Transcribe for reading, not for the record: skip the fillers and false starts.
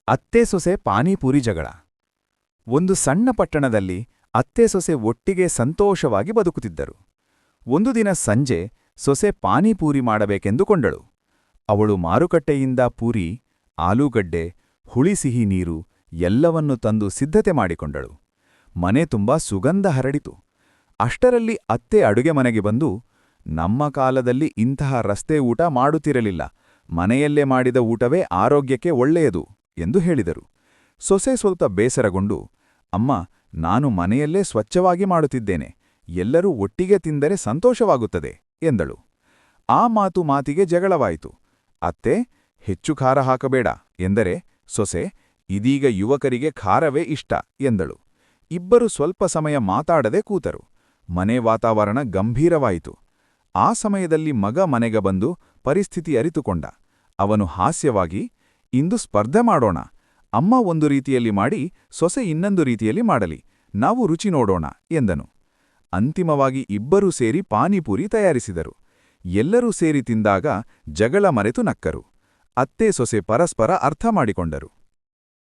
ಅತ್ತೆ ಸೊಸೆ ಪಾನಿಪೂರಿ ಜಗಳ. ಒಂದು ಸಣ್ಣ ಪಟ್ಟಣದಲ್ಲಿ ಅತ್ತೆ ಸೊಸೆ ಒಟ್ಟಿಗೆ ಸಂತೋಷವಾಗಿ ಬದುಕುತ್ತಿದ್ದರು. ಒಂದು ದಿನ ಸಂಜೆ ಸೊಸೆ ಪಾನಿಪೂರಿ ಮಾಡಬೇಕೆಂದುಕೊಂಡಳು. ಅವಳು ಮಾರುಕಟ್ಟೆಯಿಂದ ಪೂರಿ, ಆಲೂಗಡ್ಡೆ, ಹುಳಿಸಿಹಿ ನೀರು ಎಲ್ಲವನ್ನೂ ತಂದು ಸಿದ್ಧತೆ ಮಾಡಿಕೊಂಡಳು. ಮನೆ ತುಂಬಾ ಸುಗಂಧ ಹರಡಿತು. ಅಷ್ಟರಲ್ಲಿ ಅತ್ತೆ ಅಡುಗೆ ಮನೆಗೆ ಬಂದು, ನಮ್ಮ ಕಾಲದಲ್ಲಿ ಇಂತಹ ರಸ್ತೆ ಊಟ ಮಾಡುತ್ತಿರಲಿಲ್ಲ, ಮನೆಯಲ್ಲೇ ಮಾಡಿದ ಊಟವೇ ಆರೋಗ್ಯಕ್ಕೆ ಒಳ್ಳೆಯದು ಎಂದು ಹೇಳಿದರು. ಸೊಸೆ ಸ್ವಲ್ಪ ಬೇಸರಗೊಂಡು, ಅಮ್ಮ, ನಾನು ಮನೆಯಲ್ಲೇ ಸ್ವಚ್ಛವಾಗಿ ಮಾಡುತ್ತಿದ್ದೇನೆ, ಎಲ್ಲರೂ ಒಟ್ಟಿಗೆ ತಿಂದರೆ ಸಂತೋಷವಾಗುತ್ತದೆ ಎಂದಳು. ಆ ಮಾತಿಗೆ ಜಗಳವಾಯಿತು. ಅತ್ತೆ, ಹೆಚ್ಚು ಖಾರ ಹಾಕಬೇಡ ಎಂದರೆ ಸೊಸೆ, ಇದೀಗ ಯುವಕರಿಗೆ ಖಾರವೇ ಇಷ್ಟ ಎಂದಳು. ಇಬ್ಬರು ಸ್ವಲ್ಪ ಸಮಯ ಮಾತಾಡದೆ ಕೂತರು. ಮನೆ ವಾತಾವರಣ ಗಂಭೀರವಾಯಿತು. ಆ ಸಮಯದಲ್ಲಿ ಮಗ ಮನೆಗೆ ಬಂದು ಪರಿಸ್ಥಿತಿ ಅರಿತುಕೊಂಡ. ಅವನು ಹಾಸ್ಯವಾಗಿ, ಇಂದು ಸ್ಪರ್ಧೆ ಮಾಡೋಣ, ಅಮ್ಮ ಒಂದು ರೀತಿಯಲ್ಲಿ ಮಾಡಿ ಸೊಸೆ ಇನ್ನೊಂದು ರೀತಿಯಲ್ಲಿ ಮಾಡಲಿ, ನಾವು ರುಚಿ ನೋಡೋಣ ಎಂದನು. ಅಂತಿಮವಾಗಿ ಇಬ್ಬರೂ ಸೇರಿ ಪಾನಿಪೂರಿ ತಯಾರಿಸಿದರು. ಎಲ್ಲರೂ ಸೇರಿ ತಿಂದಾಗ ಜಗಳ ಮರೆತು ನಕ್ಕರು. ಅತ್ತೆ ಸೊಸೆ ಪರಸ್ಪರ ಅರ್ಥ ಮಾಡಿಕೊಂಡರು.